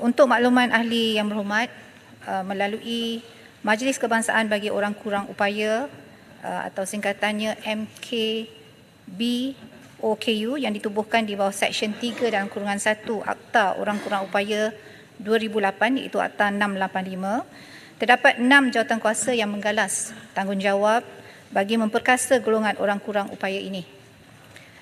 Untuk makluman ahli yang berhormat, melalui Majlis Kebangsaan bagi Orang Kurang Upaya atau singkatannya MKBOKU yang ditubuhkan di bawah Seksyen 3 dalam kurungan 1 Akta Orang Kurang Upaya 2008 iaitu Akta 685, terdapat 6 jawatankuasa yang menggalas tanggungjawab bagi memperkasa golongan orang kurang upaya ini.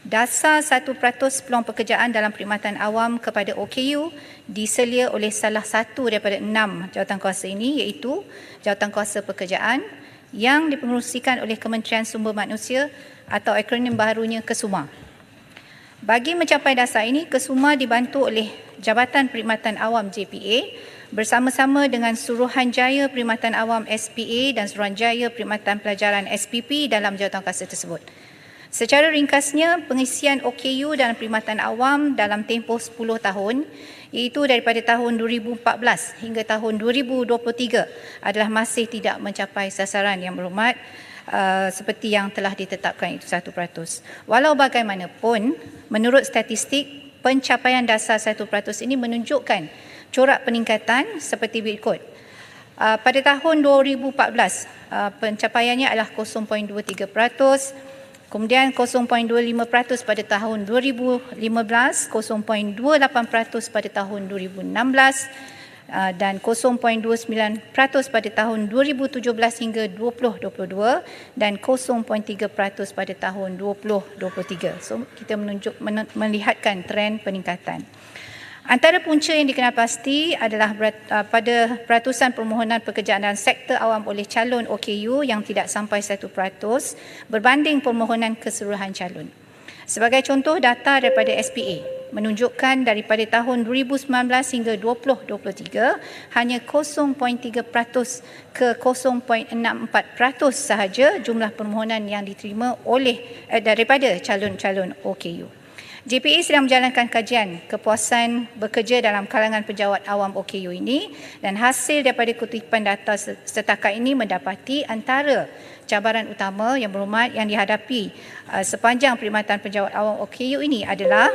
Dasar 1% peluang pekerjaan dalam perkhidmatan awam kepada OKU diselia oleh salah satu daripada 6 jawatankuasa ini iaitu jawatankuasa pekerjaan yang dipengerusikan oleh Kementerian Sumber Manusia atau akronim baharunya KESUMA. Bagi mencapai dasar ini, KESUMA dibantu oleh Jabatan Perkhidmatan Awam JPA bersama-sama dengan Suruhanjaya Perkhidmatan Awam SPA dan Suruhanjaya Perkhidmatan Pelajaran SPP dalam jawatankuasa tersebut. Secara ringkasnya, pengisian OKU dalam perkhidmatan awam dalam tempoh 10 tahun iaitu daripada tahun 2014 hingga tahun 2023 adalah masih tidak mencapai sasaran yang berhormat seperti yang telah ditetapkan itu 1%. Walau bagaimanapun, menurut statistik, pencapaian dasar 1% ini menunjukkan corak peningkatan seperti berikut. Pada tahun 2014, pencapaiannya adalah 0.23%, kemudian 0.25% pada tahun 2015, 0.28% pada tahun 2016 dan 0.29% pada tahun 2017 hingga 2022 dan 0.3% pada tahun 2023. So kita melihatkan trend peningkatan. Antara punca yang dikenal pasti adalah pada peratusan permohonan pekerjaan dalam sektor awam oleh calon OKU yang tidak sampai 1% berbanding permohonan keseluruhan calon. Sebagai contoh, data daripada SPA menunjukkan daripada tahun 2019 hingga 2023 hanya 0.3% ke 0.64% sahaja jumlah permohonan yang diterima oleh daripada calon-calon OKU. JPA sedang menjalankan kajian kepuasan bekerja dalam kalangan penjawat awam OKU ini dan hasil daripada kutipan data setakat ini mendapati antara cabaran utama yang berhormat yang dihadapi sepanjang perkhidmatan penjawat awam OKU ini adalah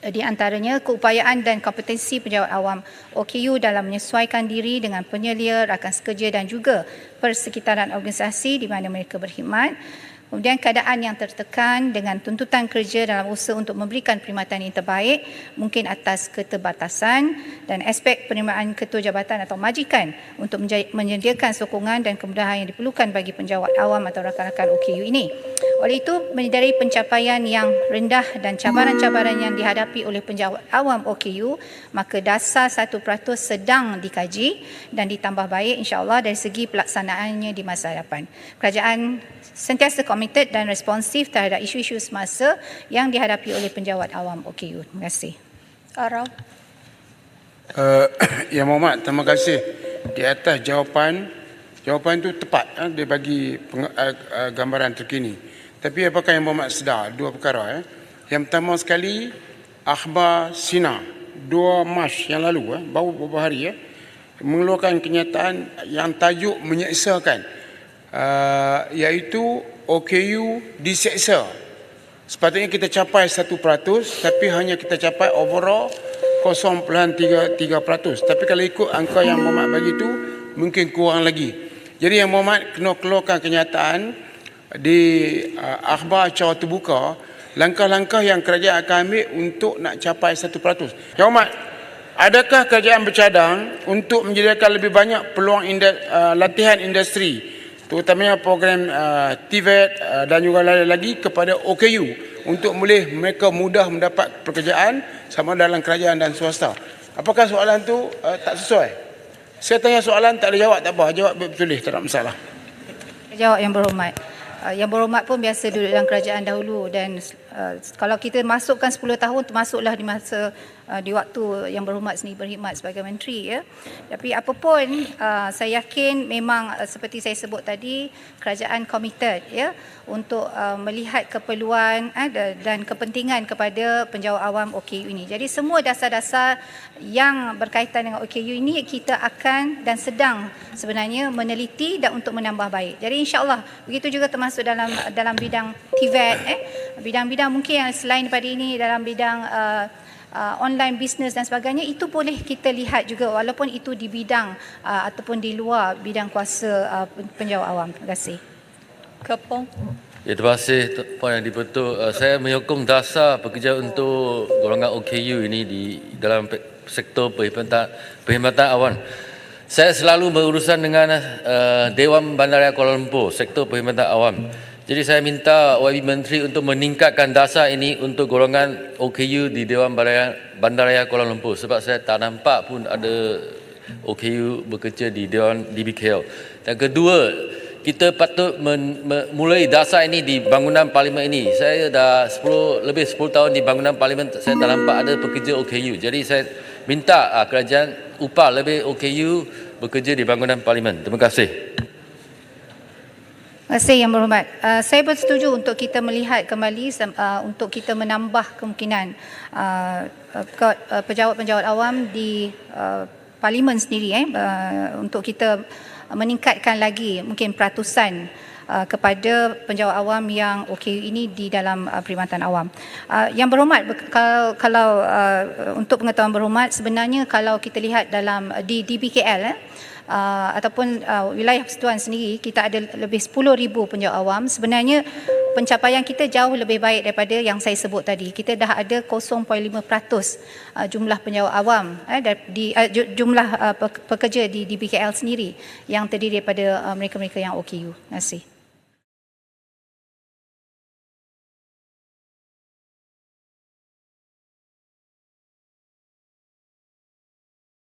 di antaranya keupayaan dan kompetensi penjawat awam OKU dalam menyesuaikan diri dengan penyelia, rakan sekerja dan juga persekitaran organisasi di mana mereka berkhidmat. Kemudian keadaan yang tertekan dengan tuntutan kerja dalam usaha untuk memberikan perkhidmatan yang terbaik mungkin atas keterbatasan dan aspek penerimaan ketua jabatan atau majikan untuk menyediakan sokongan dan kemudahan yang diperlukan bagi penjawat awam atau rakan-rakan OKU ini. Oleh itu, menyedari pencapaian yang rendah dan cabaran-cabaran yang dihadapi oleh penjawat awam OKU, maka dasar 1% sedang dikaji dan ditambah baik insya-Allah dari segi pelaksanaannya di masa hadapan. Kerajaan sentiasa komited dan responsif terhadap isu-isu semasa yang dihadapi oleh penjawat awam OKU. Terima kasih. Arau. Yang Mohd, terima kasih di atas jawapan. Jawapan itu tepat, dia bagi gambaran terkini. Tapi apakah Yang Mohd sedar? Dua perkara. Yang pertama sekali, Akhbar Sina 2 Mac yang lalu, baru beberapa hari, mengeluarkan kenyataan yang tajuk menyeksakan, iaitu OKU diseksa. Sepatutnya kita capai 1%, tapi hanya kita capai overall 0.33%. Tapi kalau ikut angka yang Mohd bagi itu, mungkin kurang lagi. Jadi Yang Mohd kena keluarkan kenyataan di akhbar secara terbuka, langkah-langkah yang kerajaan akan ambil untuk nak capai 1%. Yang Mohd, adakah kerajaan bercadang untuk menyediakan lebih banyak peluang latihan industri, terutamanya program TVET dan juga lain lagi kepada OKU untuk boleh mereka mudah mendapat pekerjaan sama dalam kerajaan dan swasta? Apakah soalan tu tak sesuai? Saya tanya soalan tak ada jawab, tak apa, jawab betul, tak ada masalah. Jawab Yang Berhormat. Yang Berhormat pun biasa duduk dalam kerajaan dahulu dan kalau kita masukkan 10 tahun termasuklah di masa di waktu Yang Berhormat sendiri berkhidmat sebagai menteri, ya. Tapi apapun, saya yakin memang seperti saya sebut tadi, kerajaan komited, ya, untuk melihat keperluan dan kepentingan kepada penjawat awam OKU ini. Jadi semua dasar-dasar yang berkaitan dengan OKU ini kita akan dan sedang sebenarnya meneliti dan untuk menambah baik. Jadi insya-Allah begitu juga termasuk dalam bidang TVET, bidang-bidang mungkin yang selain daripada ini dalam bidang online business dan sebagainya, itu boleh kita lihat juga walaupun itu di bidang ataupun di luar bidang kuasa penjawat awam. Terima kasih. Kepong. Ya, terima kasih Puan yang dibetul. Saya menyokong dasar bekerja untuk golongan OKU ini di dalam sektor perkhidmatan awam. Saya selalu berurusan dengan Dewan Bandaraya Kuala Lumpur, sektor perkhidmatan awam. Jadi saya minta YB Menteri untuk meningkatkan dasar ini untuk golongan OKU di Dewan Bandaraya Kuala Lumpur, sebab saya tak nampak pun ada OKU bekerja di Dewan DBKL. Dan kedua, kita patut memulai dasar ini di bangunan parlimen ini. Saya dah lebih 10 tahun di bangunan parlimen, saya tak nampak ada pekerja OKU. Jadi saya minta kerajaan upah lebih OKU bekerja di bangunan parlimen. Terima kasih. Terima kasih Yang Berhormat. Saya bersetuju untuk kita melihat kembali untuk kita menambah kemungkinan pejabat-pejabat awam di parlimen sendiri untuk kita meningkatkan lagi mungkin peratusan kepada penjawat awam yang OKU ini di dalam perkhidmatan awam. Yang Berhormat, kalau untuk pengetahuan Berhormat, sebenarnya kalau kita lihat dalam di DBKL ataupun wilayah persekutuan sendiri, kita ada lebih 10,000 penjawat awam. Sebenarnya pencapaian kita jauh lebih baik daripada yang saya sebut tadi. Kita dah ada 0.5% jumlah penjawat awam jumlah pekerja di DBKL sendiri yang terdiri daripada mereka-mereka yang OKU. Terima kasih.